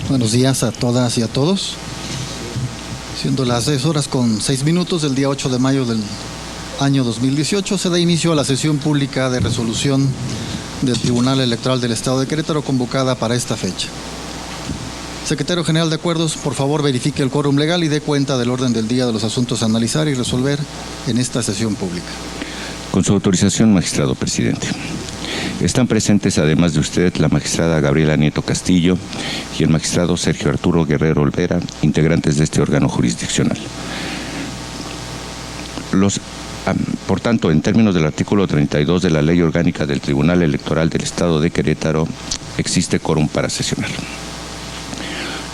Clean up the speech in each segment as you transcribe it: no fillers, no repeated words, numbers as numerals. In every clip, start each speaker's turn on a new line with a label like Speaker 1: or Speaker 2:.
Speaker 1: Buenos días a todas y a todos. Siendo las 10:06 del día 8 de mayo del año 2018, se da inicio a la sesión pública de resolución del Tribunal Electoral del Estado de Querétaro convocada para esta fecha. Secretario General de Acuerdos, por favor verifique el quórum legal y dé cuenta del orden del día de los asuntos a analizar y resolver en esta sesión pública.
Speaker 2: Con su autorización, magistrado presidente. Están presentes, además de usted, la magistrada Gabriela Nieto Castillo y el magistrado Sergio Arturo Guerrero Olvera, integrantes de este órgano jurisdiccional. Por tanto, en términos del artículo 32 de la Ley Orgánica del Tribunal Electoral del Estado de Querétaro, existe quórum para sesionar.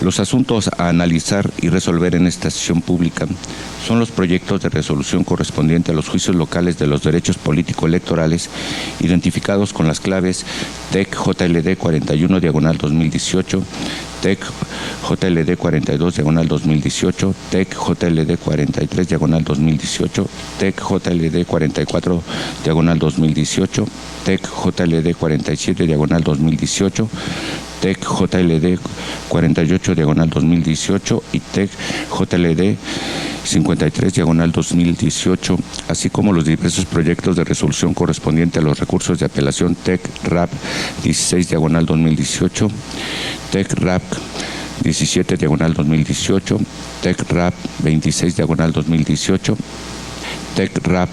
Speaker 2: Los asuntos a analizar y resolver en esta sesión pública son los proyectos de resolución correspondientes a los juicios locales de los derechos político-electorales identificados con las claves TEC JLD 41/2018, TEC JLD 42/2018, TEC JLD 43/2018, TEC JLD 44/2018, TEC JLD 47/2018, TEC JLD 48/2018 y TEC JLD 53/2018, así como los diversos proyectos de resolución correspondientes a los recursos de apelación TEC RAP 16/2018, TEC RAP 17/2018, TEC RAP 26/2018, TEC RAP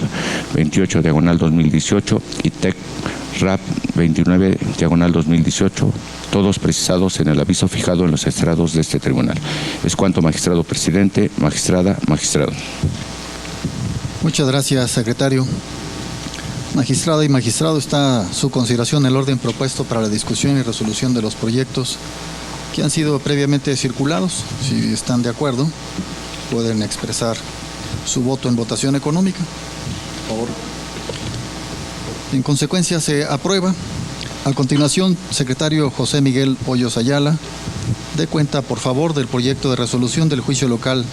Speaker 2: 28/2018 y TEC RAP 29/2018, todos precisados en el aviso fijado en los estrados de este tribunal. Es cuanto, magistrado presidente, magistrada, magistrado.
Speaker 1: Muchas gracias, secretario. Magistrada y magistrado, está a su consideración el orden propuesto para la discusión y resolución de los proyectos que han sido previamente circulados. Si están de acuerdo, pueden expresar su voto en votación económica. Por favor. En consecuencia, se aprueba. A continuación, secretario José Miguel Hoyos Ayala, dé cuenta, por favor, del proyecto de resolución del juicio local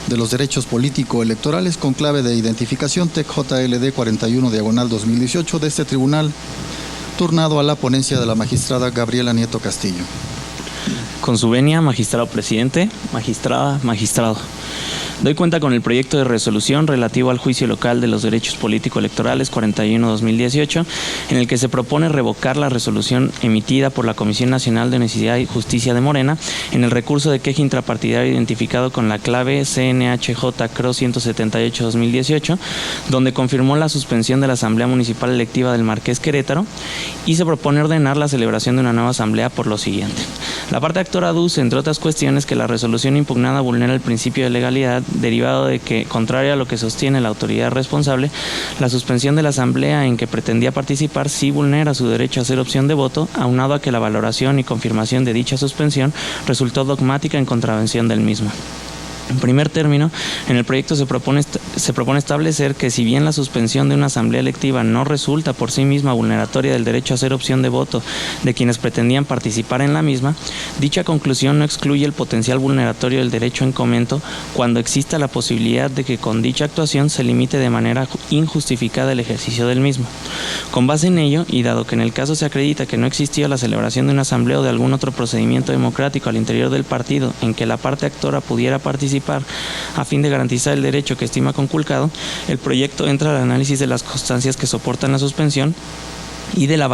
Speaker 1: de los derechos político-electorales con clave de identificación TEC JLD 41/2018 de este tribunal, turnado a la ponencia de la magistrada Gabriela Nieto Castillo.
Speaker 3: Con su venia, magistrado presidente, magistrada, magistrado. Doy cuenta con el proyecto de resolución relativo al juicio local de los derechos político-electorales 41/2018, en el que se propone revocar la resolución emitida por la Comisión Nacional de Honestidad y Justicia de Morena en el recurso de queja intrapartidaria identificado con la clave CNHJ-CRO 178/2018, donde confirmó la suspensión de la Asamblea Municipal Electiva del Marqués Querétaro y se propone ordenar la celebración de una nueva asamblea por lo siguiente. La parte actor aduce, entre otras cuestiones, que la resolución impugnada vulnera el principio de legalidad, derivado de que, contrario a lo que sostiene la autoridad responsable, la suspensión de la asamblea en que pretendía participar sí vulnera su derecho a hacer opción de voto, aunado a que la valoración y confirmación de dicha suspensión resultó dogmática en contravención del mismo. En primer término, en el proyecto se propone establecer que si bien la suspensión de una asamblea electiva no resulta por sí misma vulneratoria del derecho a hacer opción de voto de quienes pretendían participar en la misma, dicha conclusión no excluye el potencial vulneratorio del derecho en comento cuando exista la posibilidad de que con dicha actuación se limite de manera injustificada el ejercicio del mismo. Con base en ello, y dado que en el caso se acredita que no existía la celebración de una asamblea o de algún otro procedimiento democrático al interior del partido en que la parte actora pudiera participar a fin de garantizar el derecho que estima conculcado, el proyecto entra al análisis de las constancias que soportan la suspensión y de la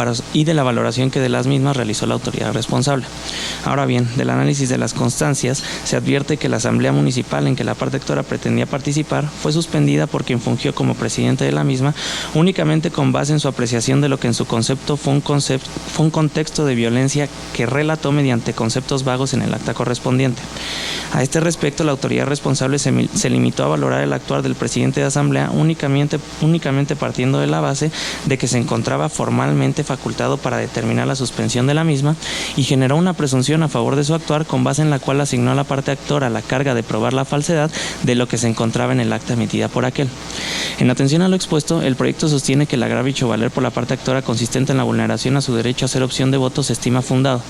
Speaker 3: valoración que de las mismas realizó la autoridad responsable. Ahora bien, del análisis de las constancias se advierte que la asamblea municipal en que la parte actora pretendía participar fue suspendida por quien fungió como presidente de la misma únicamente con base en su apreciación de lo que en su concepto fue un contexto de violencia que relató mediante conceptos vagos en el acta correspondiente. A este respecto, la autoridad responsable se limitó a valorar el actuar del presidente de asamblea únicamente partiendo de la base de que se encontraba formalmente facultado para determinar la suspensión de la misma y generó una presunción a favor de su actuar con base en la cual asignó a la parte actora la carga de probar la falsedad de lo que se encontraba en el acta emitida por aquel. En atención a lo expuesto, el proyecto sostiene que el agravio hecho valer por la parte actora consistente en la vulneración a su derecho a hacer opción de voto se estima fundado.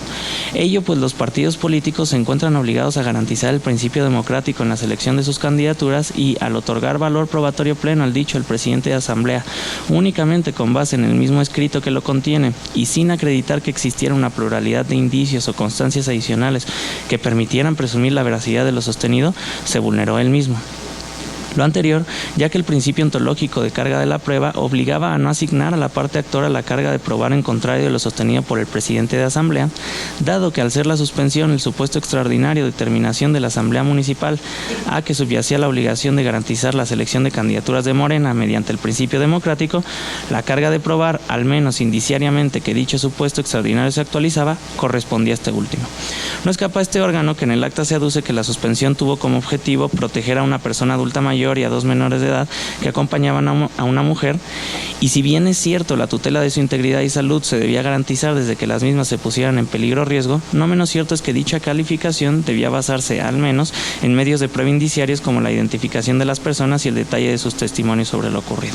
Speaker 3: Ello pues los partidos políticos se encuentran obligados a garantizar el principio democrático en la selección de sus candidaturas y al otorgar valor probatorio pleno al dicho del presidente de asamblea únicamente con base en el mismo escrito que lo contiene y sin acreditar que existiera una pluralidad de indicios o constancias adicionales que permitieran presumir la veracidad de lo sostenido, se vulneró el mismo. Lo anterior, ya que el principio ontológico de carga de la prueba obligaba a no asignar a la parte actora la carga de probar en contrario de lo sostenido por el presidente de asamblea, dado que al ser la suspensión el supuesto extraordinario de terminación de la asamblea municipal a que subyacía la obligación de garantizar la selección de candidaturas de Morena mediante el principio democrático, la carga de probar, al menos indiciariamente que dicho supuesto extraordinario se actualizaba, correspondía a este último. No escapa este órgano que en el acta se aduce que la suspensión tuvo como objetivo proteger a una persona adulta mayor y a dos menores de edad que acompañaban a una mujer, y si bien es cierto la tutela de su integridad y salud se debía garantizar desde que las mismas se pusieran en peligro o riesgo, no menos cierto es que dicha calificación debía basarse al menos en medios de prueba indiciarios como la identificación de las personas y el detalle de sus testimonios sobre lo ocurrido.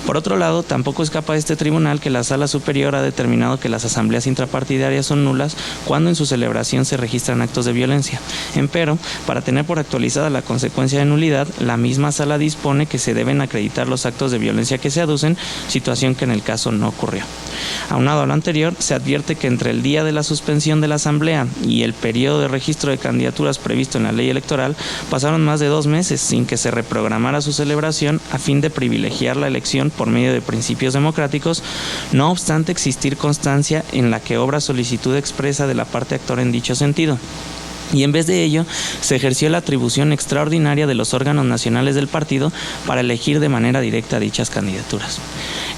Speaker 3: Por otro lado, tampoco escapa a este tribunal que la Sala Superior ha determinado que las asambleas intrapartidarias son nulas cuando en su celebración se registran actos de violencia. Empero, para tener por actualizada la consecuencia de nulidad, la misma sala dispone que se deben acreditar los actos de violencia que se aducen, situación que en el caso no ocurrió. Aunado a lo anterior, se advierte que entre el día de la suspensión de la asamblea y el periodo de registro de candidaturas previsto en la ley electoral pasaron más de 2 meses sin que se reprogramara su celebración a fin de privilegiar la elección por medio de principios democráticos, no obstante existir constancia en la que obra solicitud expresa de la parte actora en dicho sentido. Y en vez de ello, se ejerció la atribución extraordinaria de los órganos nacionales del partido para elegir de manera directa dichas candidaturas.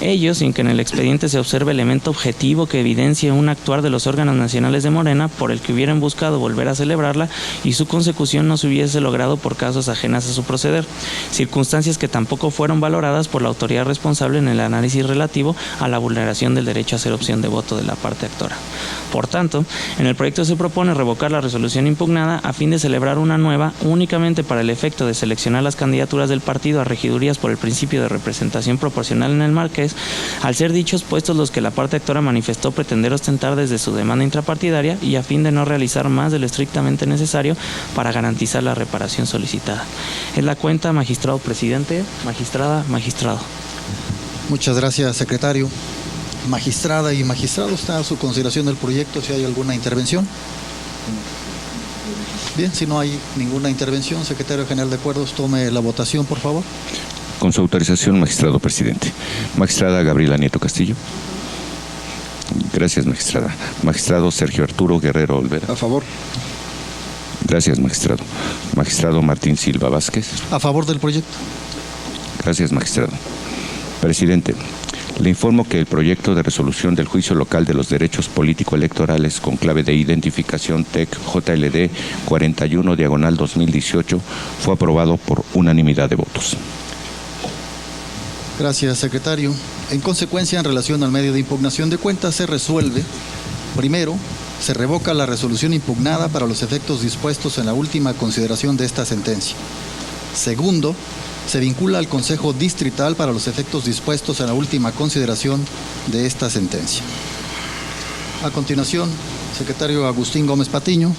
Speaker 3: Ello, sin que en el expediente se observe elemento objetivo que evidencie un actuar de los órganos nacionales de Morena por el que hubieran buscado volver a celebrarla y su consecución no se hubiese logrado por causas ajenas a su proceder, circunstancias que tampoco fueron valoradas por la autoridad responsable en el análisis relativo a la vulneración del derecho a hacer opción de voto de la parte actora. Por tanto, en el proyecto se propone revocar la resolución impugnada a fin de celebrar una nueva únicamente para el efecto de seleccionar las candidaturas del partido a regidurías por el principio de representación proporcional en el Marqués, al ser dichos puestos los que la parte actora manifestó pretender ostentar desde su demanda intrapartidaria y a fin de no realizar más de lo estrictamente necesario para garantizar la reparación solicitada. Es la cuenta, magistrado presidente, magistrada, magistrado.
Speaker 1: Muchas gracias, secretario. Magistrada y magistrado, está a su consideración el proyecto, si hay alguna intervención. Bien, si no hay ninguna intervención, secretario general de acuerdos, tome la votación, por favor.
Speaker 2: Con su autorización, magistrado presidente. Magistrada Gabriela Nieto Castillo. Gracias, magistrada. Magistrado Sergio Arturo Guerrero Olvera.
Speaker 4: A favor.
Speaker 2: Gracias, magistrado. Magistrado Martín Silva Vázquez.
Speaker 1: A favor del proyecto.
Speaker 2: Gracias, magistrado. Presidente, Le informo que el proyecto de resolución del Juicio Local de los Derechos Político-Electorales con clave de identificación TEC JLD 41/2018 fue aprobado por unanimidad de votos.
Speaker 1: Gracias, secretario. En consecuencia, en relación al medio de impugnación de cuentas, se resuelve: primero, se revoca la resolución impugnada para los efectos dispuestos en la última consideración de esta sentencia. Segundo, se vincula al Consejo Distrital para los efectos dispuestos en la última consideración de esta sentencia. A continuación, secretario Agustín Gómez Patiño,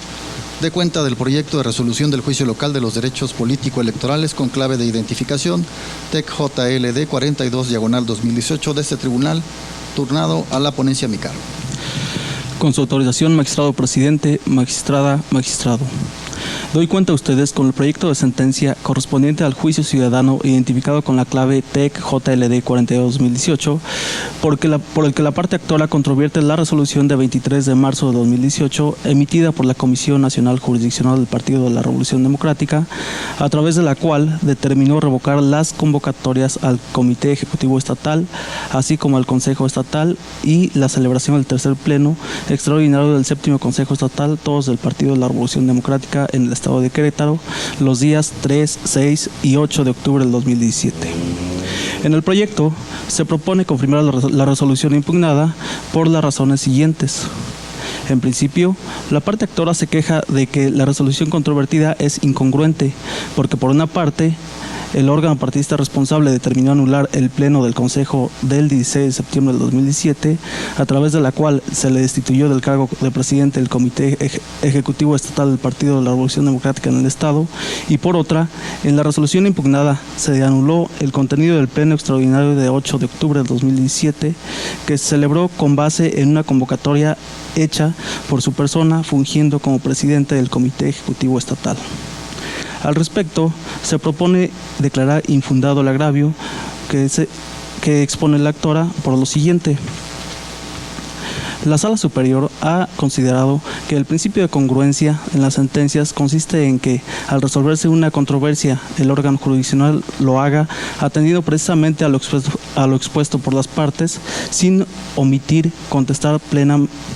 Speaker 1: dé cuenta del proyecto de resolución del Juicio Local de los Derechos Político-Electorales con clave de identificación TEC JLD 42/2018 de este tribunal, turnado a la ponencia a mi cargo.
Speaker 4: Con su autorización, magistrado presidente, magistrada, magistrado. Doy cuenta a ustedes con el proyecto de sentencia correspondiente al juicio ciudadano identificado con la clave TEC JLD 42/2018, por el que la parte actora controvierte la resolución de 23 de marzo de 2018 emitida por la Comisión Nacional Jurisdiccional del Partido de la Revolución Democrática, a través de la cual determinó revocar las convocatorias al Comité Ejecutivo Estatal, así como al Consejo Estatal, y la celebración del tercer pleno extraordinario del séptimo Consejo Estatal, todos del Partido de la Revolución Democrática, en el Estado de Querétaro, los días 3, 6 y 8 de octubre del 2017. En el proyecto se propone confirmar la resolución impugnada por las razones siguientes. En principio, la parte actora se queja de que la resolución controvertida es incongruente, porque por una parte, el órgano partidista responsable determinó anular el pleno del Consejo del 16 de septiembre del 2017, a través de la cual se le destituyó del cargo de presidente del Comité Ejecutivo Estatal del Partido de la Revolución Democrática en el Estado, y por otra, en la resolución impugnada se anuló el contenido del pleno extraordinario de 8 de octubre del 2017, que se celebró con base en una convocatoria hecha por su persona fungiendo como presidente del Comité Ejecutivo Estatal. Al respecto, se propone declarar infundado el agravio que expone la actora por lo siguiente. La Sala Superior ha considerado que el principio de congruencia en las sentencias consiste en que, al resolverse una controversia, el órgano jurisdiccional lo haga atendiendo precisamente a lo expuesto por las partes, sin omitir contestar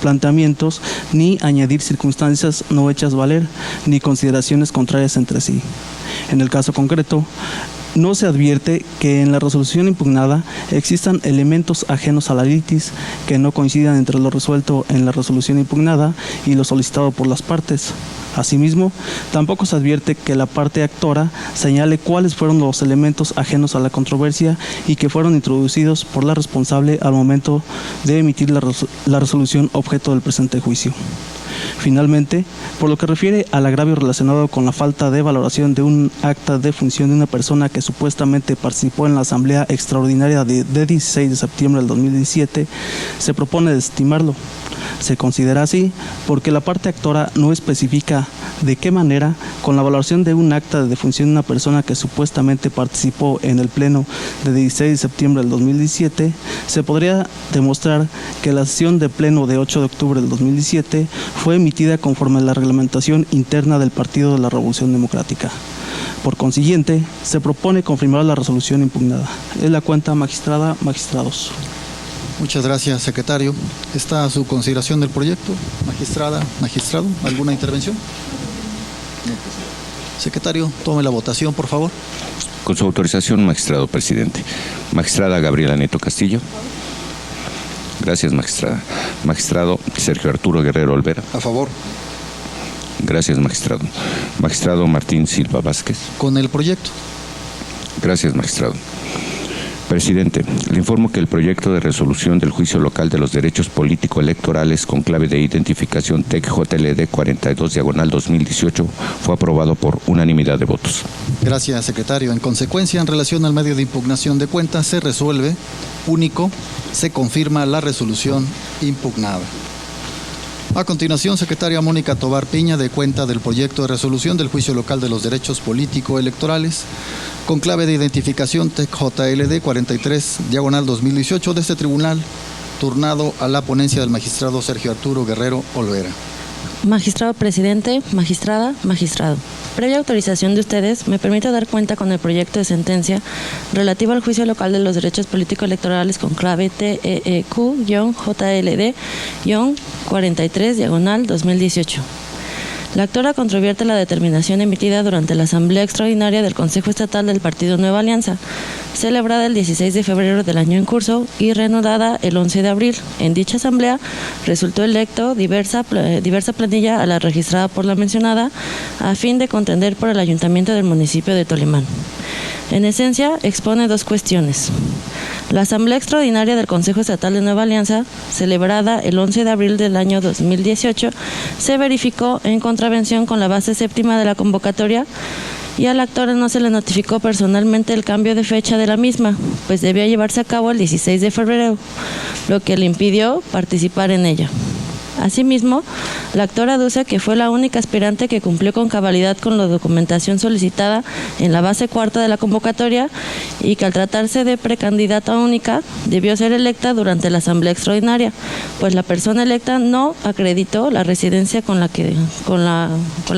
Speaker 4: planteamientos, ni añadir circunstancias no hechas valer, ni consideraciones contrarias entre sí. En el caso concreto, no se advierte que en la resolución impugnada existan elementos ajenos a la litis que no coincidan entre lo resuelto en la resolución impugnada y lo solicitado por las partes. Asimismo, tampoco se advierte que la parte actora señale cuáles fueron los elementos ajenos a la controversia y que fueron introducidos por la responsable al momento de emitir la resolución objeto del presente juicio. Finalmente, por lo que refiere al agravio relacionado con la falta de valoración de un acta de función de una persona que supuestamente participó en la Asamblea Extraordinaria de 16 de septiembre del 2017, se propone desestimarlo. Se considera así porque la parte actora no especifica de qué manera, con la valoración de un acta de defunción de una persona que supuestamente participó en el pleno de 16 de septiembre del 2017, se podría demostrar que la sesión de pleno de 8 de octubre del 2017 fue emitida conforme a la reglamentación interna del Partido de la Revolución Democrática. Por consiguiente, se propone confirmar la resolución impugnada. Es la cuenta, magistrada, magistrados.
Speaker 1: Muchas gracias, secretario. ¿Está a su consideración del proyecto? Magistrada, magistrado, ¿alguna intervención? Secretario, tome la votación, por favor.
Speaker 2: Con su autorización, magistrado presidente. Magistrada Gabriela Neto Castillo. Gracias, magistrada. Magistrado Sergio Arturo Guerrero Olvera.
Speaker 1: A favor.
Speaker 2: Gracias, magistrado. Magistrado Martín Silva Vázquez.
Speaker 1: Con el proyecto.
Speaker 2: Gracias, magistrado. Presidente, le informo que el proyecto de resolución del Juicio Local de los Derechos Político-Electorales con clave de identificación TEC JLD 42/2018 fue aprobado por unanimidad de votos.
Speaker 1: Gracias, secretario. En consecuencia, en relación al medio de impugnación de cuentas, se resuelve: único, se confirma la resolución impugnada. A continuación, secretaria Mónica Tobar Piña, dé cuenta del proyecto de resolución del Juicio Local de los Derechos Político-Electorales con clave de identificación TEC JLD 43/2018 de este tribunal, turnado a la ponencia del magistrado Sergio Arturo Guerrero Olvera.
Speaker 5: Magistrado presidente, magistrada, magistrado. Previa autorización de ustedes, me permito dar cuenta con el proyecto de sentencia relativo al juicio local de los derechos político-electorales con clave TEQ-JLD-43/2018. La actora controvierte la determinación emitida durante la Asamblea Extraordinaria del Consejo Estatal del Partido Nueva Alianza, celebrada el 16 de febrero del año en curso y reanudada el 11 de abril. En dicha asamblea resultó electo diversa planilla a la registrada por la mencionada a fin de contender por el ayuntamiento del municipio de Tolimán. En esencia, expone dos cuestiones. La Asamblea Extraordinaria del Consejo Estatal de Nueva Alianza, celebrada el 11 de abril del año 2018, se verificó en contravención con la base séptima de la convocatoria y a la actora no se le notificó personalmente el cambio de fecha de la misma, pues debía llevarse a cabo el 16 de febrero, lo que le impidió participar en ella. Asimismo, la actora aduce que fue la única aspirante que cumplió con cabalidad con la documentación solicitada en la base cuarta de la convocatoria y que al tratarse de precandidata única debió ser electa durante la asamblea extraordinaria, pues la persona electa no acreditó la residencia con la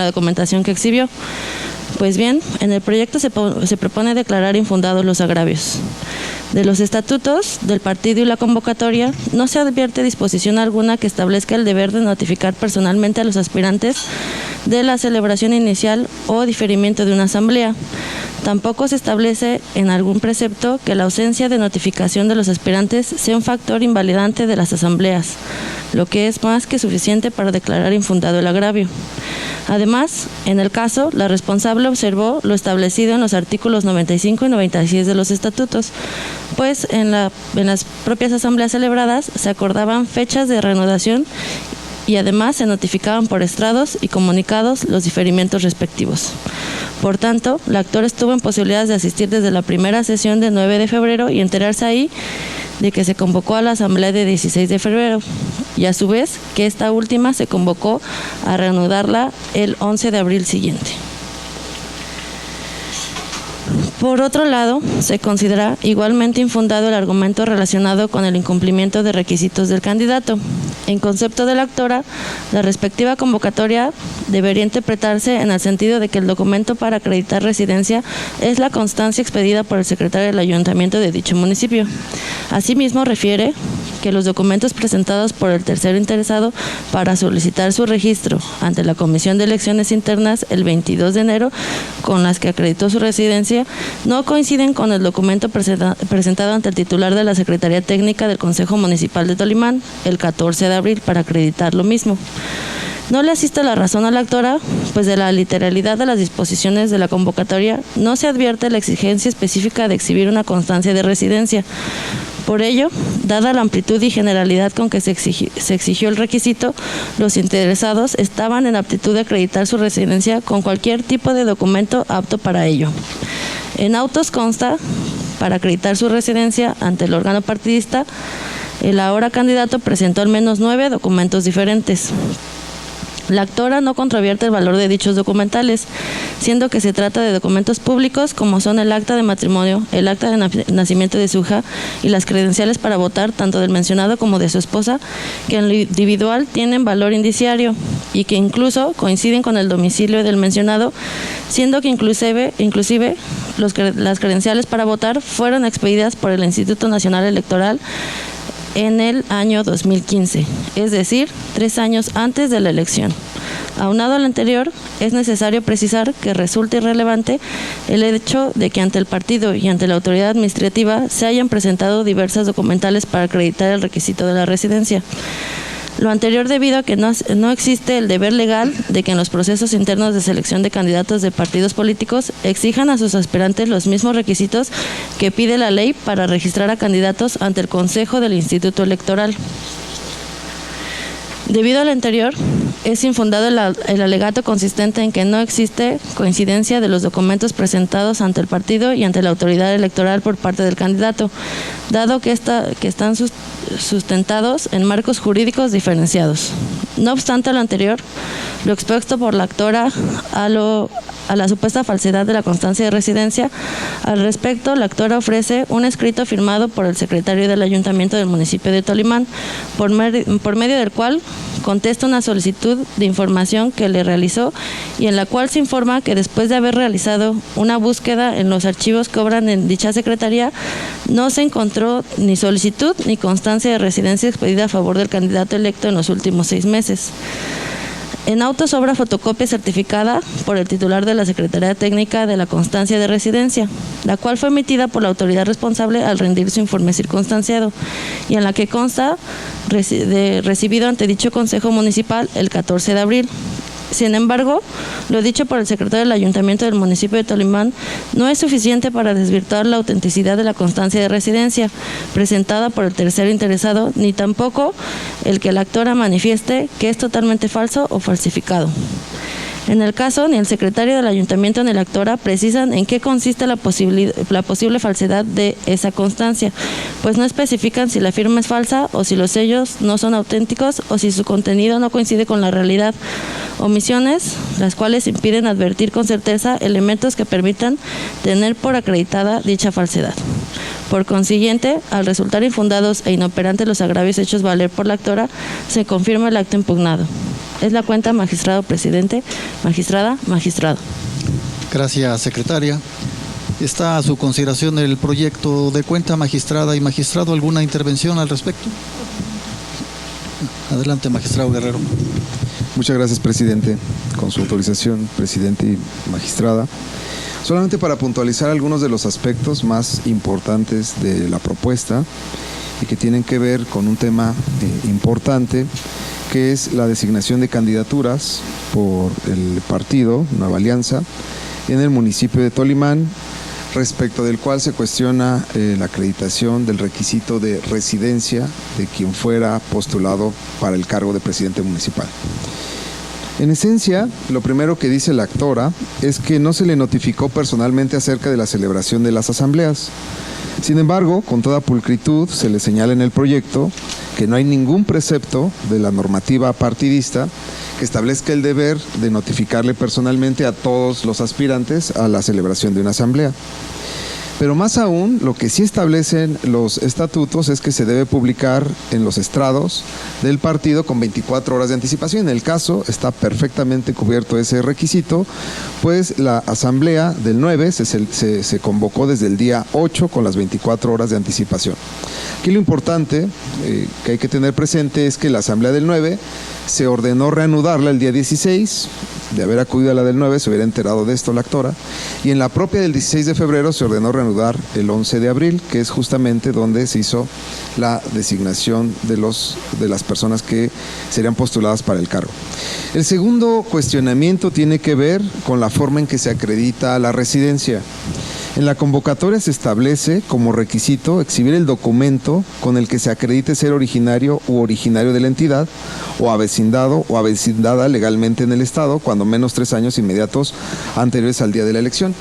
Speaker 5: documentación que exhibió. Pues bien, en el proyecto se propone declarar infundados los agravios. De los estatutos del partido y la convocatoria, no se advierte disposición alguna que establezca el deber de notificar personalmente a los aspirantes de la celebración inicial o diferimiento de una asamblea. Tampoco se establece en algún precepto que la ausencia de notificación de los aspirantes sea un factor invalidante de las asambleas, lo que es más que suficiente para declarar infundado el agravio. Además, en el caso, la responsable observó lo establecido en los artículos 95 y 96 de los estatutos, pues en las propias asambleas celebradas se acordaban fechas de reanudación y además se notificaban por estrados y comunicados los diferimientos respectivos. Por tanto, la actora estuvo en posibilidades de asistir desde la primera sesión del 9 de febrero y enterarse ahí de que se convocó a la asamblea de 16 de febrero y a su vez que esta última se convocó a reanudarla el 11 de abril siguiente. Por otro lado, se considera igualmente infundado el argumento relacionado con el incumplimiento de requisitos del candidato. En concepto de la actora, la respectiva convocatoria debería interpretarse en el sentido de que el documento para acreditar residencia es la constancia expedida por el secretario del ayuntamiento de dicho municipio. Asimismo, refiere que los documentos presentados por el tercero interesado para solicitar su registro ante la Comisión de Elecciones Internas el 22 de enero, con las que acreditó su residencia, no coinciden con el documento presentado ante el titular de la Secretaría Técnica del Consejo Municipal de Tolimán el 14 de abril para acreditar lo mismo. No le asiste la razón a la actora, pues de la literalidad de las disposiciones de la convocatoria no se advierte la exigencia específica de exhibir una constancia de residencia. Por ello, dada la amplitud y generalidad con que se exigió el requisito, los interesados estaban en aptitud de acreditar su residencia con cualquier tipo de documento apto para ello. En autos consta, para acreditar su residencia ante el órgano partidista, el ahora candidato presentó al menos 9 documentos diferentes. La actora no controvierte el valor de dichos documentales, siendo que se trata de documentos públicos como son el acta de matrimonio, el acta de nacimiento de su hija y las credenciales para votar tanto del mencionado como de su esposa, que en lo individual tienen valor indiciario y que incluso coinciden con el domicilio del mencionado, siendo que inclusive las credenciales para votar fueron expedidas por el Instituto Nacional Electoral en el año 2015, es decir, 3 años antes de la elección. Aunado a lo anterior, es necesario precisar que resulta irrelevante el hecho de que ante el partido y ante la autoridad administrativa se hayan presentado diversas documentales para acreditar el requisito de la residencia. Lo anterior debido a que no existe el deber legal de que en los procesos internos de selección de candidatos de partidos políticos exijan a sus aspirantes los mismos requisitos que pide la ley para registrar a candidatos ante el Consejo del Instituto Electoral. Debido a lo anterior, es infundado el alegato consistente en que no existe coincidencia de los documentos presentados ante el partido y ante la autoridad electoral por parte del candidato, dado que están sustentados en marcos jurídicos diferenciados. No obstante lo anterior, lo expuesto por la actora a la supuesta falsedad de la constancia de residencia. Al respecto, la actora ofrece un escrito firmado por el secretario del Ayuntamiento del municipio de Tolimán, por medio del cual contesta una solicitud de información que le realizó y en la cual se informa que después de haber realizado una búsqueda en los archivos que obran en dicha secretaría, no se encontró ni solicitud ni constancia de residencia expedida a favor del candidato electo en los últimos 6 meses. En auto sobra fotocopia certificada por el titular de la Secretaría Técnica de la Constancia de Residencia, la cual fue emitida por la autoridad responsable al rendir su informe circunstanciado y en la que consta recibido ante dicho Consejo Municipal el 14 de abril. Sin embargo, lo dicho por el secretario del Ayuntamiento del municipio de Tolimán no es suficiente para desvirtuar la autenticidad de la constancia de residencia presentada por el tercero interesado, ni tampoco el que la actora manifieste que es totalmente falso o falsificado. En el caso, ni el secretario del Ayuntamiento ni la actora precisan en qué consiste la posible falsedad de esa constancia, pues no especifican si la firma es falsa o si los sellos no son auténticos o si su contenido no coincide con la realidad. Omisiones, las cuales impiden advertir con certeza elementos que permitan tener por acreditada dicha falsedad. Por consiguiente, al resultar infundados e inoperantes los agravios hechos valer por la actora, se confirma el acto impugnado. Es la cuenta, magistrado presidente, magistrada, magistrado.
Speaker 1: Gracias, secretaria. ¿Está a su consideración el proyecto de cuenta, magistrada y magistrado? ¿Alguna intervención al respecto? Adelante, magistrado Guerrero.
Speaker 6: Muchas gracias, presidente. Con su autorización, presidente y magistrada. Solamente para puntualizar algunos de los aspectos más importantes de la propuesta y que tienen que ver con un tema importante, que es la designación de candidaturas por el partido Nueva Alianza en el municipio de Tolimán, respecto del cual se cuestiona la acreditación del requisito de residencia de quien fuera postulado para el cargo de presidente municipal. En esencia, lo primero que dice la actora es que no se le notificó personalmente acerca de la celebración de las asambleas. Sin embargo, con toda pulcritud se le señala en el proyecto que no hay ningún precepto de la normativa partidista que establezca el deber de notificarle personalmente a todos los aspirantes a la celebración de una asamblea. Pero más aún, lo que sí establecen los estatutos es que se debe publicar en los estrados del partido con 24 horas de anticipación. En el caso, está perfectamente cubierto ese requisito, pues la asamblea del 9 se convocó desde el día 8 con las 24 horas de anticipación. Aquí lo importante que hay que tener presente es que la asamblea del 9 se ordenó reanudarla el día 16, de haber acudido a la del 9 se hubiera enterado de esto la actora, y en la propia del 16 de febrero se ordenó reanudar el 11 de abril, que es justamente donde se hizo la designación de las personas que serían postuladas para el cargo. El segundo cuestionamiento tiene que ver con la forma en que se acredita la residencia. En la convocatoria se establece como requisito exhibir el documento con el que se acredite ser originario u originario de la entidad o avecindado o avecindada legalmente en el Estado, cuando menos 3 años inmediatos anteriores al día de la elección.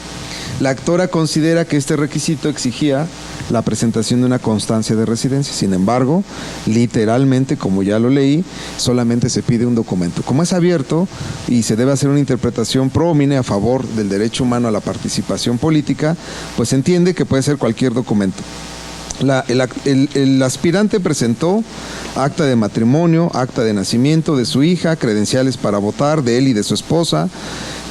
Speaker 6: La actora considera que este requisito exigía la presentación de una constancia de residencia. Sin embargo, literalmente, como ya lo leí, solamente se pide un documento. Como es abierto y se debe hacer una interpretación pro homine a favor del derecho humano a la participación política, pues se entiende que puede ser cualquier documento. El aspirante presentó acta de matrimonio, acta de nacimiento de su hija, credenciales para votar de él y de su esposa,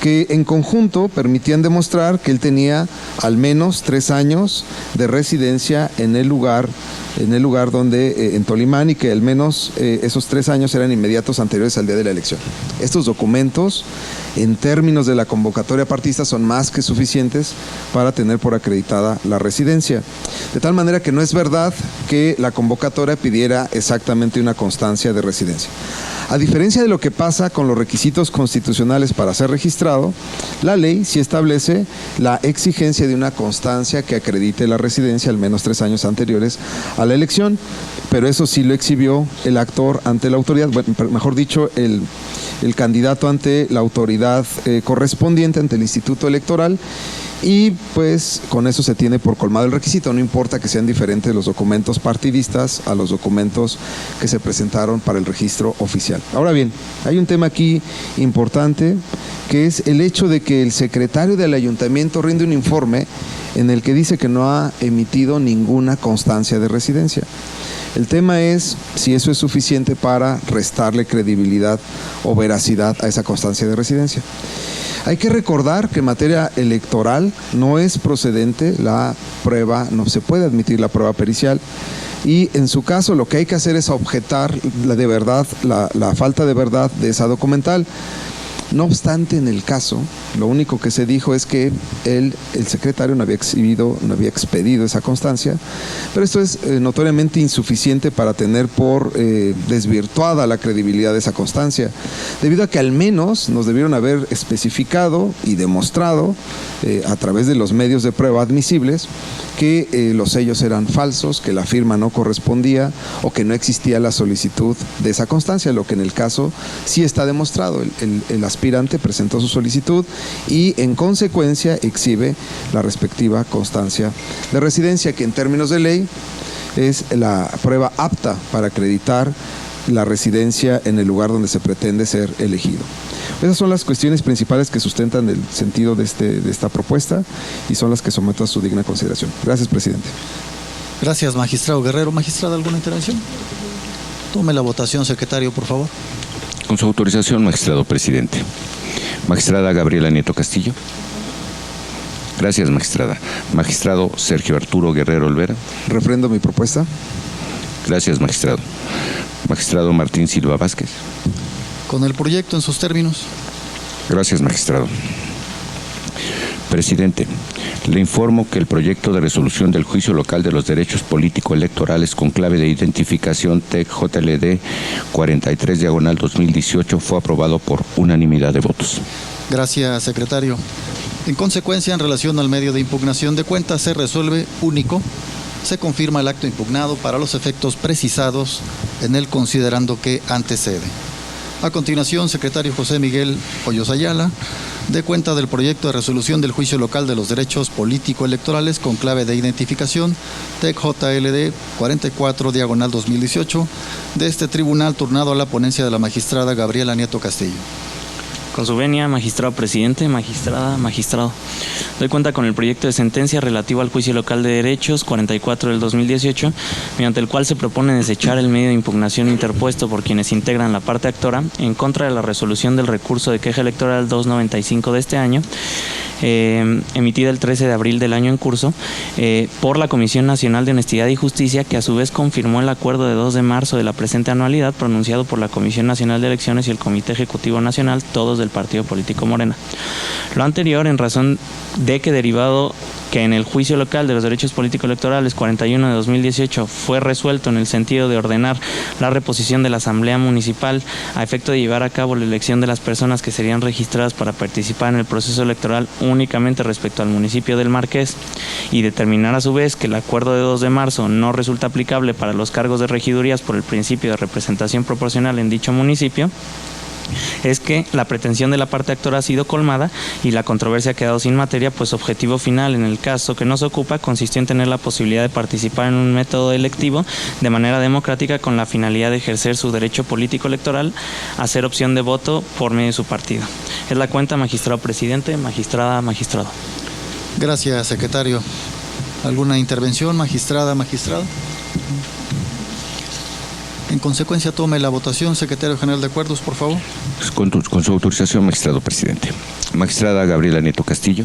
Speaker 6: que en conjunto permitían demostrar que él tenía al menos 3 años de residencia en el lugar donde, en Tolimán, y que al menos esos 3 años eran inmediatos anteriores al día de la elección. Estos documentos, en términos de la convocatoria partista, son más que suficientes para tener por acreditada la residencia. De tal manera que no es verdad que la convocatoria pidiera exactamente una constancia de residencia. A diferencia de lo que pasa con los requisitos constitucionales para ser registrado, la ley sí establece la exigencia de una constancia que acredite la residencia al menos 3 años anteriores a la elección, pero eso sí lo exhibió el actor ante la autoridad, bueno, mejor dicho, el candidato ante la autoridad entidad correspondiente ante el Instituto Electoral, y pues con eso se tiene por colmado el requisito. No importa que sean diferentes los documentos partidistas a los documentos que se presentaron para el registro oficial. Ahora bien, hay un tema aquí importante, que es el hecho de que el secretario del ayuntamiento rinde un informe en el que dice que no ha emitido ninguna constancia de residencia. El tema es si eso es suficiente para restarle credibilidad o veracidad a esa constancia de residencia. Hay que recordar que en materia electoral no es procedente la prueba, no se puede admitir la prueba pericial, y en su caso lo que hay que hacer es objetar la falta de verdad de esa documental. No obstante, en el caso, lo único que se dijo es que el secretario no había expedido esa constancia, pero esto es notoriamente insuficiente para tener por desvirtuada la credibilidad de esa constancia, debido a que al menos nos debieron haber especificado y demostrado a través de los medios de prueba admisibles que los sellos eran falsos, que la firma no correspondía o que no existía la solicitud de esa constancia, lo que en el caso sí está demostrado. El aspirante presentó su solicitud y en consecuencia exhibe la respectiva constancia de residencia, que en términos de ley es la prueba apta para acreditar la residencia en el lugar donde se pretende ser elegido. Esas son las cuestiones principales que sustentan el sentido de esta propuesta y son las que someto a su digna consideración. Gracias, presidente.
Speaker 1: Gracias, magistrado Guerrero. Magistrada, ¿alguna intervención? Tome la votación, secretario, por favor.
Speaker 2: Con su autorización, magistrado presidente. Magistrada Gabriela Nieto Castillo. Gracias, magistrada. Magistrado Sergio Arturo Guerrero Olvera.
Speaker 6: Refrendo mi propuesta.
Speaker 2: Gracias, magistrado. Magistrado Martín Silva Vázquez.
Speaker 1: Con el proyecto en sus términos.
Speaker 2: Gracias, magistrado. Presidente, le informo que el proyecto de resolución del Juicio Local de los Derechos Político-Electorales con clave de identificación TEC-JLD 43/2018 fue aprobado por unanimidad de votos.
Speaker 1: Gracias, secretario. En consecuencia, en relación al medio de impugnación de cuentas, se resuelve único. Se confirma el acto impugnado para los efectos precisados en el considerando que antecede. A continuación, secretario José Miguel Hoyos Ayala, dé cuenta del proyecto de resolución del Juicio Local de los Derechos Político-Electorales con clave de identificación TEC-JLD 44/2018 de este tribunal, turnado a la ponencia de la magistrada Gabriela Nieto Castillo.
Speaker 3: Con su venia, magistrado presidente, magistrada, magistrado. Doy cuenta con el proyecto de sentencia relativo al Juicio Local de Derechos 44/2018, mediante el cual se propone desechar el medio de impugnación interpuesto por quienes integran la parte actora en contra de la resolución del recurso de queja electoral 295 de este año, emitida el 13 de abril del año en curso, por la Comisión Nacional de Honestidad y Justicia, que a su vez confirmó el acuerdo de 2 de marzo de la presente anualidad pronunciado por la Comisión Nacional de Elecciones y el Comité Ejecutivo Nacional, todos del Partido Político Morena. Lo anterior en razón de que, derivado que en el Juicio Local de los Derechos Político-Electorales 41/2018 fue resuelto en el sentido de ordenar la reposición de la Asamblea Municipal a efecto de llevar a cabo la elección de las personas que serían registradas para participar en el proceso electoral únicamente respecto al municipio del Marqués, y determinar a su vez que el acuerdo de 2 de marzo no resulta aplicable para los cargos de regidurías por el principio de representación proporcional en dicho municipio, es que la pretensión de la parte actora ha sido colmada y la controversia ha quedado sin materia, pues objetivo final en el caso que nos ocupa consistió en tener la posibilidad de participar en un método electivo de manera democrática con la finalidad de ejercer su derecho político electoral a hacer opción de voto por medio de su partido. Es la cuenta, magistrado presidente, magistrada, magistrado.
Speaker 1: Gracias, secretario. ¿Alguna intervención, magistrada, magistrado? En consecuencia, tome la votación, secretario general de acuerdos, por favor.
Speaker 2: Con su autorización, magistrado presidente. Magistrada Gabriela Nieto Castillo.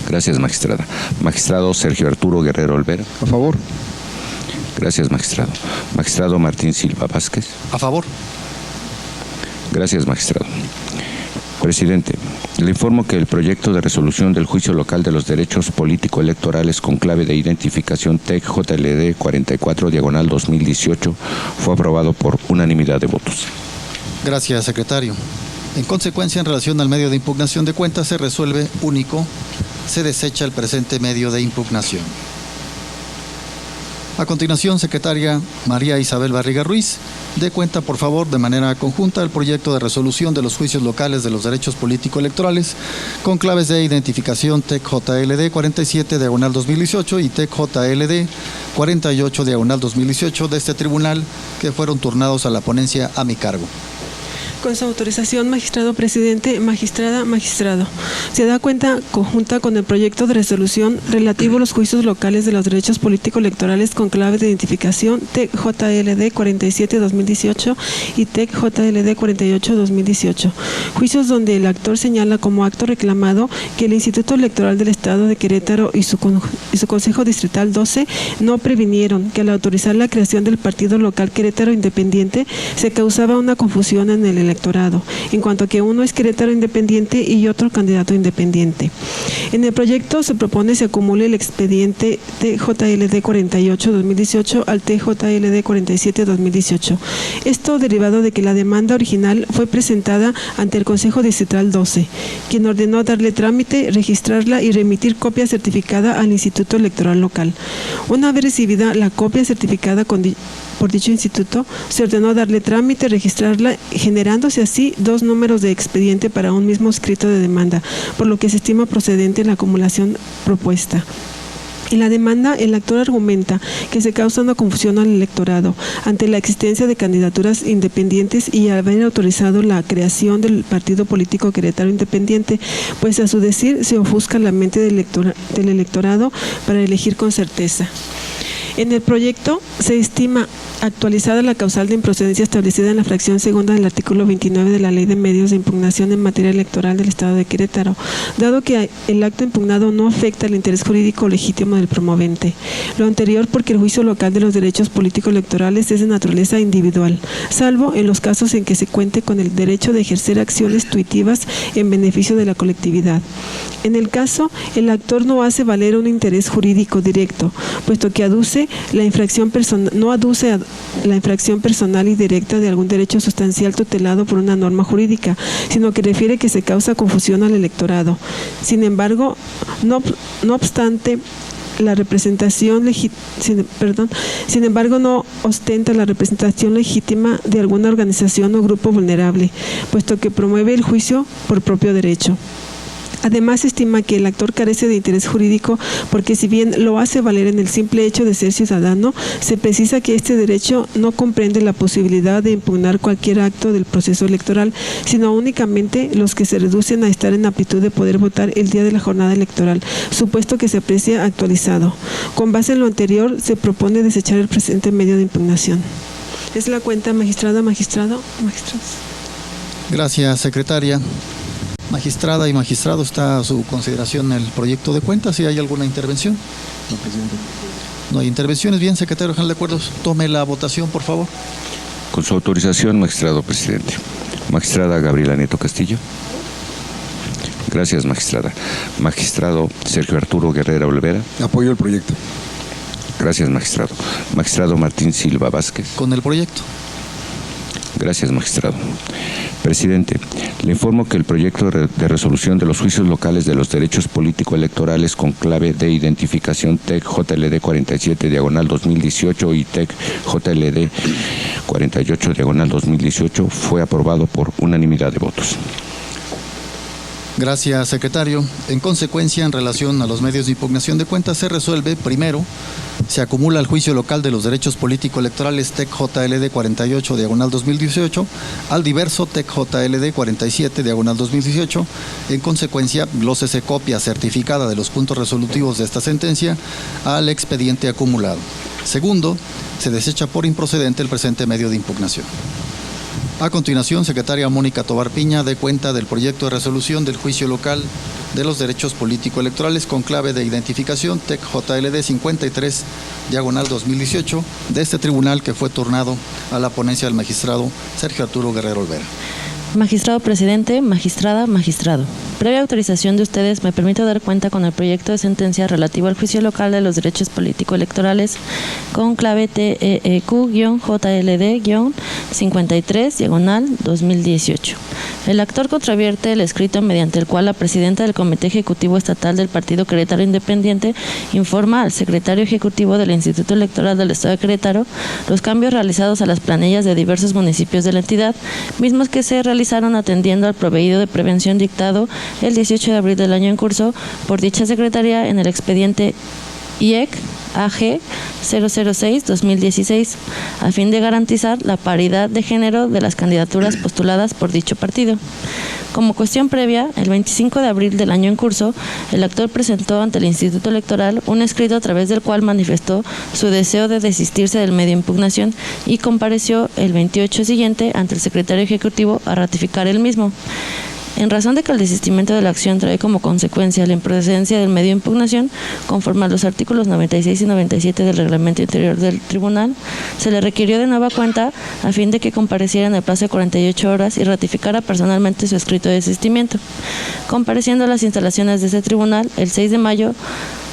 Speaker 2: Gracias, magistrada. Magistrado Sergio Arturo Guerrero Olvera.
Speaker 6: A favor.
Speaker 2: Gracias, magistrado. Magistrado Martín Silva Vázquez.
Speaker 1: A favor.
Speaker 2: Gracias, magistrado. Presidente, le informo que el proyecto de resolución del Juicio Local de los Derechos Político-Electorales con clave de identificación TEC-JLD 44/2018 fue aprobado por unanimidad de votos.
Speaker 1: Gracias, secretario. En consecuencia, en relación al medio de impugnación de cuentas, se resuelve único. Se desecha el presente medio de impugnación. A continuación, secretaria María Isabel Barriga Ruiz, dé cuenta, por favor, de manera conjunta el proyecto de resolución de los juicios locales de los derechos político-electorales con claves de identificación TEC-JLD 47/2018 y TEC-JLD 48/2018 de este tribunal que fueron turnados a la ponencia a mi cargo.
Speaker 7: Con su autorización, magistrado presidente, magistrada, magistrado. Se da cuenta conjunta con el proyecto de resolución relativo a los juicios locales de los derechos político-electorales con clave de identificación TEC-JLD 47/2018 y TEC-JLD 48/2018. Juicios donde el actor señala como acto reclamado que el Instituto Electoral del Estado de Querétaro y su Consejo Distrital 12 no previnieron que al autorizar la creación del partido local Querétaro Independiente se causaba una confusión en el electorado, en cuanto a que uno es Querétaro Independiente y otro candidato independiente. En el proyecto se propone se acumule el expediente TJLD 48/2018 al TJLD 47/2018. Esto derivado de que la demanda original fue presentada ante el Consejo Distrital 12, quien ordenó darle trámite, registrarla y remitir copia certificada al Instituto Electoral local. Una vez recibida la copia certificada por dicho instituto, se ordenó darle trámite, registrarla, generándose así dos números de expediente para un mismo escrito de demanda, por lo que se estima procedente la acumulación propuesta. En la demanda, el actor argumenta que se causa una confusión al electorado ante la existencia de candidaturas independientes y haber autorizado la creación del partido político Querétaro Independiente, pues a su decir se ofusca la mente del electorado para elegir con certeza. En el proyecto se estima actualizada la causal de improcedencia establecida en la fracción segunda del artículo 29 de la Ley de Medios de Impugnación en materia electoral del Estado de Querétaro, dado que el acto impugnado no afecta el interés jurídico legítimo del promovente. Lo anterior porque el juicio local de los derechos político-electorales es de naturaleza individual, salvo en los casos en que se cuente con el derecho de ejercer acciones tuitivas en beneficio de la colectividad. En el caso, el actor no hace valer un interés jurídico directo, puesto que no aduce a la infracción personal y directa de algún derecho sustancial tutelado por una norma jurídica, sino que refiere que se causa confusión al electorado. Sin embargo, no obstante, la representación sin embargo no ostenta la representación legítima de alguna organización o grupo vulnerable, puesto que promueve el juicio por propio derecho. Además, se estima que el actor carece de interés jurídico porque si bien lo hace valer en el simple hecho de ser ciudadano, se precisa que este derecho no comprende la posibilidad de impugnar cualquier acto del proceso electoral, sino únicamente los que se reducen a estar en aptitud de poder votar el día de la jornada electoral, supuesto que se aprecia actualizado. Con base en lo anterior, se propone desechar el presente medio de impugnación. Es la cuenta, magistrada, magistrado, magistrados.
Speaker 1: Gracias, secretaria. Magistrada y magistrado, está a su consideración el proyecto de cuenta. ¿Si hay alguna intervención?
Speaker 6: No, presidente.
Speaker 1: No hay intervenciones. Bien, secretario general de acuerdos, tome la votación, por favor.
Speaker 2: Con su autorización, magistrado presidente. Magistrada Gabriela Nieto Castillo. Gracias, magistrada. Magistrado Sergio Arturo Guerrera Olvera.
Speaker 6: Apoyo el proyecto.
Speaker 2: Gracias, magistrado. Magistrado Martín Silva Vázquez.
Speaker 1: Con el proyecto.
Speaker 2: Gracias, magistrado. Presidente, le informo que el proyecto de resolución de los juicios locales de los derechos político-electorales con clave de identificación TEC-JLD 47/2018 y TEC-JLD 48/2018 fue aprobado por unanimidad de votos.
Speaker 1: Gracias, secretario. En consecuencia, en relación a los medios de impugnación de cuentas, se resuelve, primero, se acumula el juicio local de los derechos político-electorales TEC-JLD 48/2018 al diverso TEC-JLD 47/2018. En consecuencia, glósese copia certificada de los puntos resolutivos de esta sentencia al expediente acumulado. Segundo, se desecha por improcedente el presente medio de impugnación. A continuación, secretaria Mónica Tobar Piña dé cuenta del proyecto de resolución del juicio local de los derechos político-electorales con clave de identificación TEC-JLD 53/2018 de este tribunal que fue turnado a la ponencia del magistrado Sergio Arturo Guerrero Olvera.
Speaker 5: Magistrado presidente, magistrada, magistrado. Previa autorización de ustedes, me permito dar cuenta con el proyecto de sentencia relativo al juicio local de los derechos político-electorales con clave TEQ-JLD-53/2018. El actor contravierte el escrito mediante el cual la presidenta del Comité Ejecutivo Estatal del Partido Querétaro Independiente informa al secretario ejecutivo del Instituto Electoral del Estado de Querétaro los cambios realizados a las planillas de diversos municipios de la entidad, mismos que se realizaron atendiendo al proveído de prevención dictado el 18 de abril del año en curso por dicha secretaría en el expediente IEC AG 006-2016, a fin de garantizar la paridad de género de las candidaturas postuladas por dicho partido. Como cuestión previa, el 25 de abril del año en curso, el actor presentó ante el Instituto Electoral un escrito a través del cual manifestó su deseo de desistirse del medio de impugnación y compareció el 28 siguiente ante el secretario ejecutivo a ratificar el mismo. En razón de que el desistimiento de la acción trae como consecuencia la improcedencia del medio de impugnación, conforme a los artículos 96 y 97 del reglamento interior del tribunal, se le requirió de nueva cuenta a fin de que compareciera en el plazo de 48 horas y ratificara personalmente su escrito de desistimiento. Compareciendo a las instalaciones de este tribunal el 6 de mayo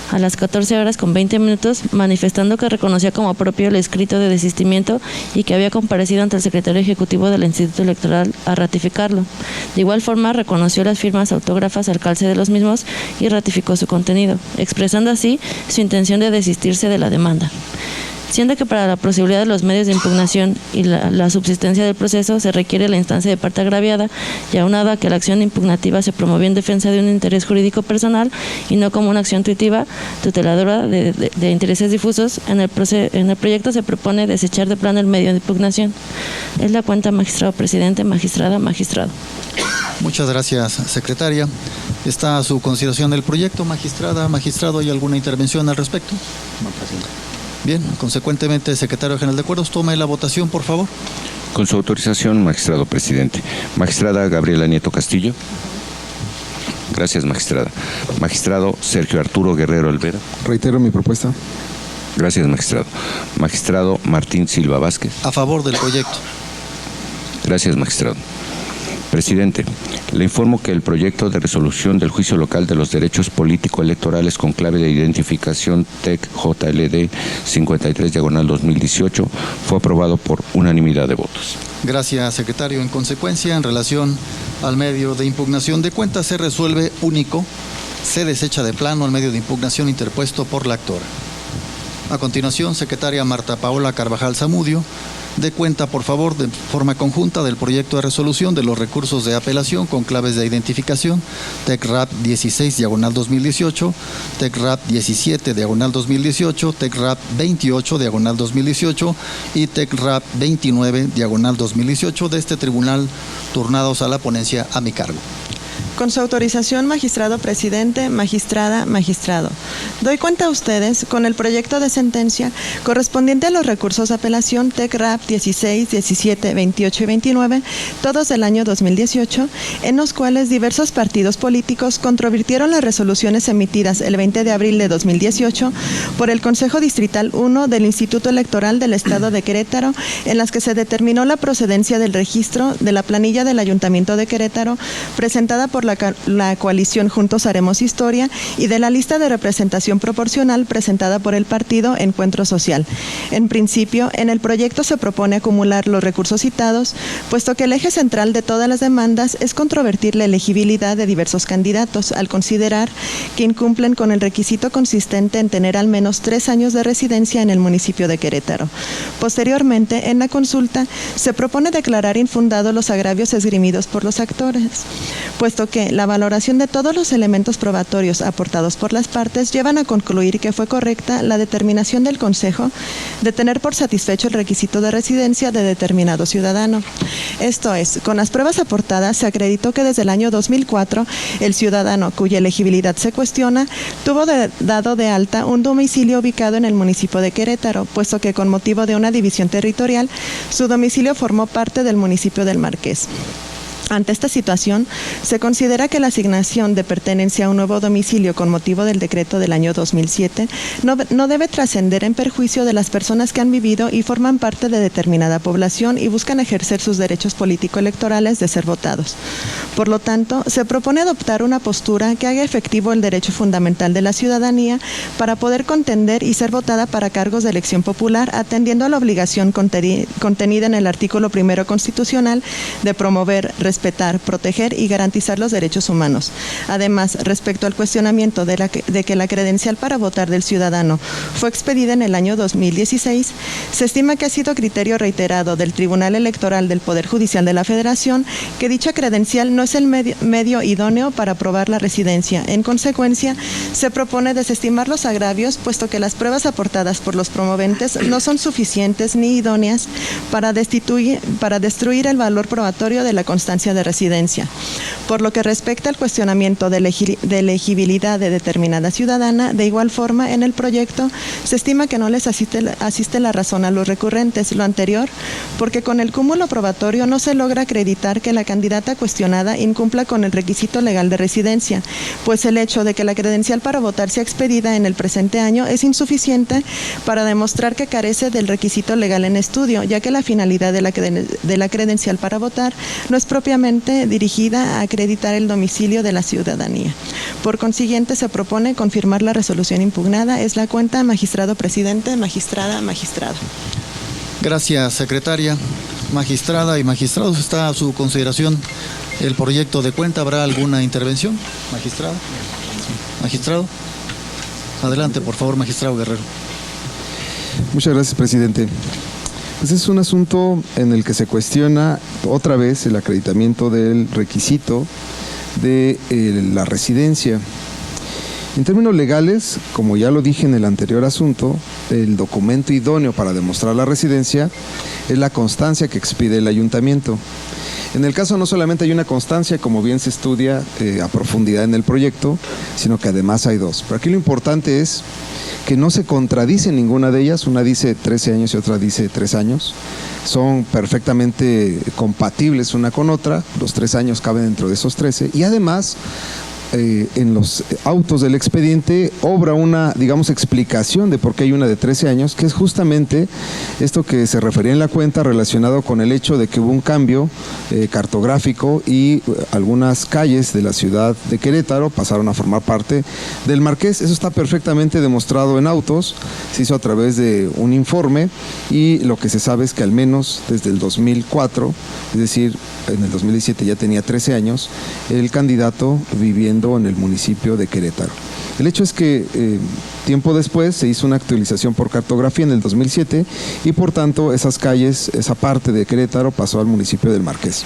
Speaker 5: a las 14 horas con 20 minutos, manifestando que reconocía como propio el escrito de desistimiento y que había comparecido ante el secretario ejecutivo del Instituto Electoral a ratificarlo. De igual forma, reconoció las firmas autógrafas al calce de los mismos y ratificó su contenido, expresando así su intención de desistirse de la demanda. Siendo que para la posibilidad de los medios de impugnación y la subsistencia del proceso se requiere la instancia de parte agraviada, y aunado a que la acción impugnativa se promovió en defensa de un interés jurídico personal y no como una acción tuteladora de intereses difusos, en el proyecto se propone desechar de plano el medio de impugnación. Es la cuenta, magistrado presidente, magistrada, magistrado.
Speaker 1: Muchas gracias, secretaria. Está a su consideración el proyecto, magistrada, magistrado. ¿Hay alguna intervención al respecto?
Speaker 6: No, presidente.
Speaker 1: Bien, consecuentemente, secretario general de acuerdos, tome la votación, por favor.
Speaker 2: Con su autorización, magistrado presidente. Magistrada Gabriela Nieto Castillo. Gracias, magistrada. Magistrado Sergio Arturo Guerrero Olvera.
Speaker 6: Reitero mi propuesta.
Speaker 2: Gracias, magistrado. Magistrado Martín Silva Vázquez.
Speaker 1: A favor del proyecto.
Speaker 2: Gracias, magistrado. Presidente, le informo que el proyecto de resolución del Juicio Local de los Derechos Político-Electorales con clave de identificación TEC-JLD 53/2018 fue aprobado por unanimidad de votos.
Speaker 1: Gracias, secretario. En consecuencia, en relación al medio de impugnación de cuentas, se resuelve único, se desecha de plano el medio de impugnación interpuesto por la actora. A continuación, secretaria Marta Paola Carvajal Zamudio, dé cuenta, por favor, de forma conjunta del proyecto de resolución de los recursos de apelación con claves de identificación TEC-RAP 16/2018, TEC-RAP 17/2018, TEC-RAP 28/2018 y TEC-RAP 29/2018 de este tribunal, turnados a la ponencia a mi cargo.
Speaker 8: Con su autorización, magistrado presidente, magistrada, magistrado. Doy cuenta a ustedes con el proyecto de sentencia correspondiente a los recursos de apelación TEC-RAP 16, 17, 28 y 29, todos del año 2018, en los cuales diversos partidos políticos controvirtieron las resoluciones emitidas el 20 de abril de 2018 por el Consejo Distrital 1 del Instituto Electoral del Estado de Querétaro, en las que se determinó la procedencia del registro de la planilla del Ayuntamiento de Querétaro, presentada por la coalición Juntos Haremos Historia, y de la lista de representación proporcional presentada por el partido Encuentro Social. En principio, en el proyecto se propone acumular los recursos citados, puesto que el eje central de todas las demandas es controvertir la elegibilidad de diversos candidatos, al considerar que incumplen con el requisito consistente en tener al menos 3 años de residencia en el municipio de Querétaro. Posteriormente, en la consulta, se propone declarar infundados los agravios esgrimidos por los actores, puesto que la valoración de todos los elementos probatorios aportados por las partes llevan a concluir que fue correcta la determinación del Consejo de tener por satisfecho el requisito de residencia de determinado ciudadano. Esto es, con las pruebas aportadas se acreditó que desde el año 2004 el ciudadano cuya elegibilidad se cuestiona tuvo dado de alta un domicilio ubicado en el municipio de Querétaro, puesto que con motivo de una división territorial su domicilio formó parte del municipio del Marqués. Ante esta situación, se considera que la asignación de pertenencia a un nuevo domicilio con motivo del decreto del año 2007 no debe trascender en perjuicio de las personas que han vivido y forman parte de determinada población y buscan ejercer sus derechos político-electorales de ser votados. Por lo tanto, se propone adoptar una postura que haga efectivo el derecho fundamental de la ciudadanía para poder contender y ser votada para cargos de elección popular, atendiendo a la obligación contenida en el artículo 1 constitucional de promover, respetar, proteger y garantizar los derechos humanos. Además, respecto al cuestionamiento de que la credencial para votar del ciudadano fue expedida en el año 2016, se estima que ha sido criterio reiterado del Tribunal Electoral del Poder Judicial de la Federación que dicha credencial no es el medio idóneo para aprobar la residencia. En consecuencia, se propone desestimar los agravios, puesto que las pruebas aportadas por los promoventes no son suficientes ni idóneas para destruir el valor probatorio de la constancia de residencia. Por lo que respecta al cuestionamiento de elegibilidad de determinada ciudadana, de igual forma, en el proyecto se estima que no les asiste la razón a los recurrentes. Lo anterior, porque con el cúmulo probatorio no se logra acreditar que la candidata cuestionada incumpla con el requisito legal de residencia, pues el hecho de que la credencial para votar sea expedida en el presente año es insuficiente para demostrar que carece del requisito legal en estudio, ya que la finalidad de la credencial para votar no es propiamente dirigida a acreditar el domicilio de la ciudadanía. Por consiguiente, se propone confirmar la resolución impugnada. Es la cuenta, magistrado presidente, magistrada, magistrado.
Speaker 1: Gracias, secretaria. Magistrada y magistrados, está a su consideración el proyecto de cuenta. ¿Habrá alguna intervención? Magistrada. Magistrado. Adelante, por favor, magistrado Guerrero.
Speaker 6: Muchas gracias, presidente. Pues es un asunto en el que se cuestiona otra vez el acreditamiento del requisito de la residencia. En términos legales, como ya lo dije en el anterior asunto, el documento idóneo para demostrar la residencia es la constancia que expide el ayuntamiento. En el caso no solamente hay una constancia, como bien se estudia a profundidad en el proyecto, sino que además hay dos. Pero aquí lo importante es que no se contradice ninguna de ellas. Una dice 13 años y otra dice 3 años. Son perfectamente compatibles una con otra. Los 3 años caben dentro de esos 13. Y además, en los autos del expediente obra una, digamos, explicación de por qué hay una de 13 años, que es justamente esto que se refería en la cuenta relacionado con el hecho de que hubo un cambio cartográfico y algunas calles de la ciudad de Querétaro pasaron a formar parte del Marqués. Eso está perfectamente demostrado en autos, se hizo a través de un informe y lo que se sabe es que al menos desde el 2004, es decir, en el 2017 ya tenía 13 años, el candidato viviendo en el municipio de Querétaro. El hecho es que tiempo después se hizo una actualización por cartografía en el 2007 y por tanto esas calles, esa parte de Querétaro pasó al municipio del Marqués.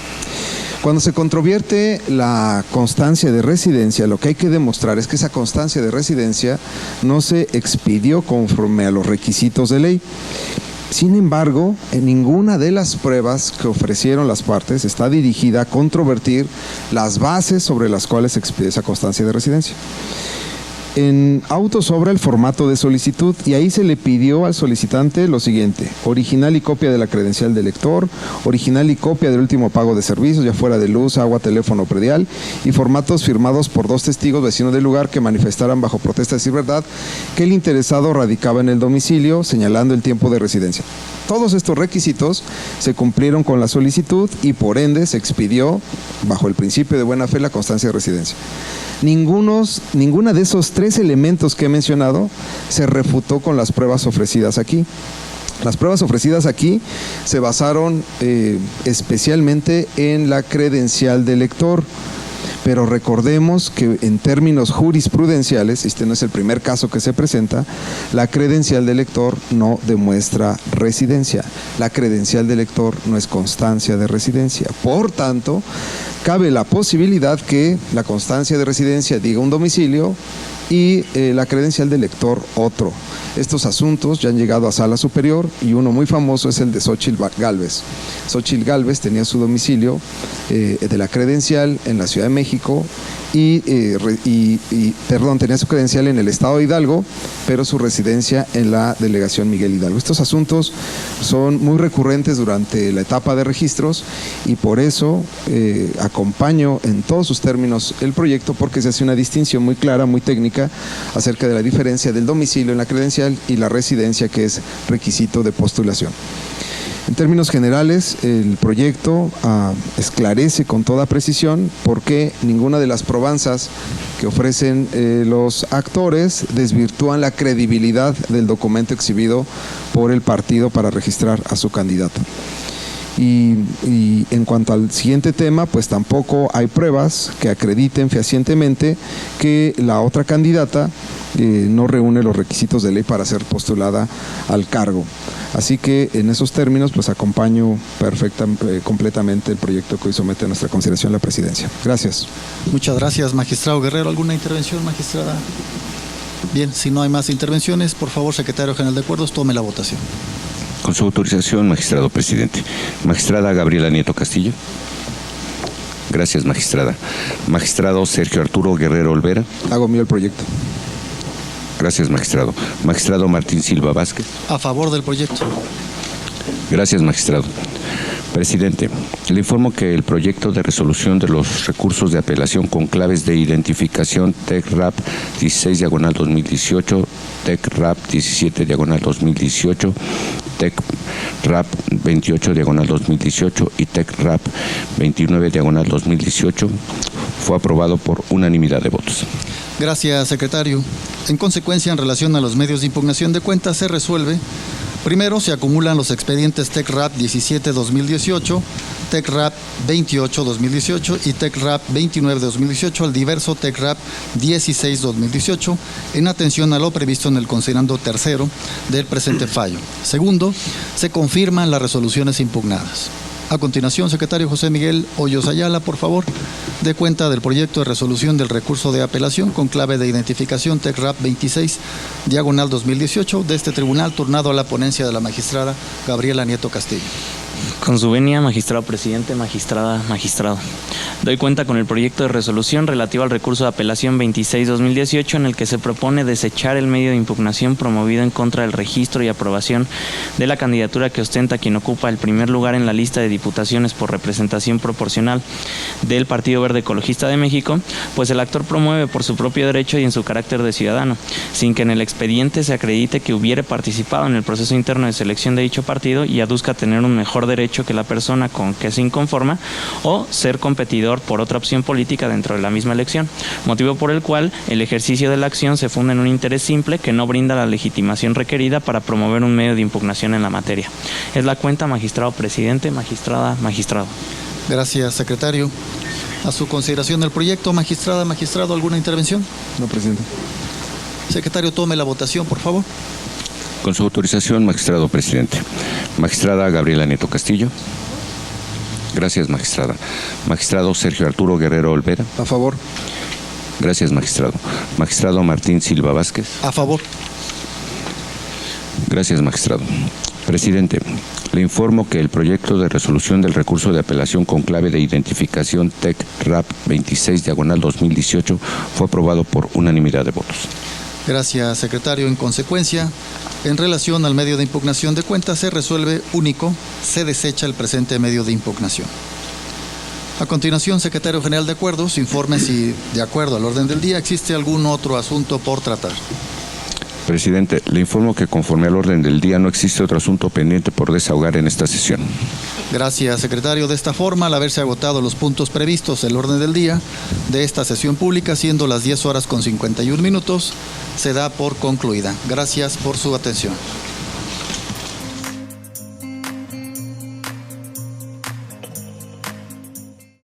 Speaker 6: Cuando se controvierte la constancia de residencia, lo que hay que demostrar es que esa constancia de residencia no se expidió conforme a los requisitos de ley. Sin embargo, en ninguna de las pruebas que ofrecieron las partes está dirigida a controvertir las bases sobre las cuales se expide esa constancia de residencia. En auto sobra el formato de solicitud y ahí se le pidió al solicitante lo siguiente: original y copia de la credencial del lector, original y copia del último pago de servicios, ya fuera de luz, agua, teléfono, predial, y formatos firmados por 2 testigos vecinos del lugar que manifestaran bajo protesta de decir verdad que el interesado radicaba en el domicilio, señalando el tiempo de residencia. Todos estos requisitos se cumplieron con la solicitud y por ende se expidió bajo el principio de buena fe la constancia de residencia. Ninguna de esos 3 elementos que he mencionado se refutó con las pruebas ofrecidas aquí. Las pruebas ofrecidas aquí se basaron especialmente en la credencial del lector. Pero recordemos que en términos jurisprudenciales, este no es el primer caso que se presenta, la credencial del lector no demuestra residencia. La credencial del lector no es constancia de residencia. Por tanto, cabe la posibilidad que la constancia de residencia diga un domicilio y la credencial del lector otro. Estos asuntos ya han llegado a sala superior y uno muy famoso es el de Xóchitl Gálvez. Xóchitl Gálvez tenía su domicilio de la credencial en la Ciudad de México tenía su credencial en el estado de Hidalgo, pero su residencia en la delegación Miguel Hidalgo. Estos asuntos son muy recurrentes durante la etapa de registros y por eso acompaño en todos sus términos el proyecto, porque se hace una distinción muy clara, muy técnica, acerca de la diferencia del domicilio en la credencial y la residencia, que es requisito de postulación. En términos generales, el proyecto esclarece con toda precisión por qué ninguna de las probanzas que ofrecen los actores desvirtúan la credibilidad del documento exhibido por el partido para registrar a su candidato. Y en cuanto al siguiente tema, pues tampoco hay pruebas que acrediten fehacientemente que la otra candidata no reúne los requisitos de ley para ser postulada al cargo. Así que en esos términos, pues acompaño completamente el proyecto que hoy somete a nuestra consideración la presidencia. Gracias.
Speaker 1: Muchas gracias, magistrado Guerrero. ¿Alguna intervención, magistrada? Bien, si no hay más intervenciones, por favor, secretario general de acuerdos, tome la votación.
Speaker 2: Con su autorización, magistrado presidente. Magistrada Gabriela Nieto Castillo. Gracias, magistrada. Magistrado Sergio Arturo Guerrero Olvera.
Speaker 6: Hago mío el proyecto.
Speaker 2: Gracias, magistrado. Magistrado Martín Silva Vázquez.
Speaker 1: A favor del proyecto.
Speaker 2: Gracias, magistrado. Presidente, le informo que el proyecto de resolución de los recursos de apelación con claves de identificación TEC-RAP 16/2018, TEC-RAP 17/2018, TEC-RAP 28/2018 y TEC-RAP 29/2018 fue aprobado por unanimidad de votos.
Speaker 1: Gracias, secretario. En consecuencia, en relación a los medios de impugnación de cuentas, se resuelve. Primero, se acumulan los expedientes TEC-RAP 17/2018, TEC-RAP 28/2018 y TEC-RAP 29/2018 al diverso TEC-RAP 16/2018 en atención a lo previsto en el considerando tercero del presente fallo. Segundo, se confirman las resoluciones impugnadas. A continuación, secretario José Miguel Hoyos Ayala, por favor, dé cuenta del proyecto de resolución del recurso de apelación con clave de identificación TEC-RAP 26/2018 de este tribunal, turnado a la ponencia de la magistrada Gabriela Nieto Castillo.
Speaker 3: Con su venia, magistrado presidente, magistrada, magistrado. Doy cuenta con el proyecto de resolución relativo al recurso de apelación 26/2018 en el que se propone desechar el medio de impugnación promovido en contra del registro y aprobación de la candidatura que ostenta quien ocupa el primer lugar en la lista de diputaciones por representación proporcional del Partido Verde Ecologista de México, pues el actor promueve por su propio derecho y en su carácter de ciudadano, sin que en el expediente se acredite que hubiere participado en el proceso interno de selección de dicho partido y aduzca tener un mejor derecho que la persona con que se inconforma o ser competidor por otra opción política dentro de la misma elección, motivo por el cual el ejercicio de la acción se funda en un interés simple que no brinda la legitimación requerida para promover un medio de impugnación en la materia. Es la cuenta, magistrado presidente, magistrada, magistrado.
Speaker 1: Gracias, secretario. A su consideración el proyecto, magistrada, magistrado, ¿alguna intervención?
Speaker 6: No, presidente.
Speaker 1: Secretario, tome la votación, por favor.
Speaker 2: Con su autorización, magistrado presidente. Magistrada Gabriela Nieto Castillo. Gracias, magistrada. Magistrado Sergio Arturo Guerrero Olvera.
Speaker 6: A favor.
Speaker 2: Gracias, magistrado. Magistrado Martín Silva Vázquez.
Speaker 1: A favor.
Speaker 2: Gracias, magistrado. Presidente, le informo que el proyecto de resolución del recurso de apelación con clave de identificación TEC-RAP 26/2018 fue aprobado por unanimidad de votos.
Speaker 1: Gracias, secretario. En consecuencia, en relación al medio de impugnación de cuentas, se resuelve único, se desecha el presente medio de impugnación. A continuación, secretario general de acuerdos, informe si, de acuerdo al orden del día, existe algún otro asunto por tratar.
Speaker 2: Presidente, le informo que conforme al orden del día no existe otro asunto pendiente por desahogar en esta sesión.
Speaker 1: Gracias, secretario. De esta forma, al haberse agotado los puntos previstos en el orden del día de esta sesión pública, siendo las 10:51, se da por concluida. Gracias por su atención.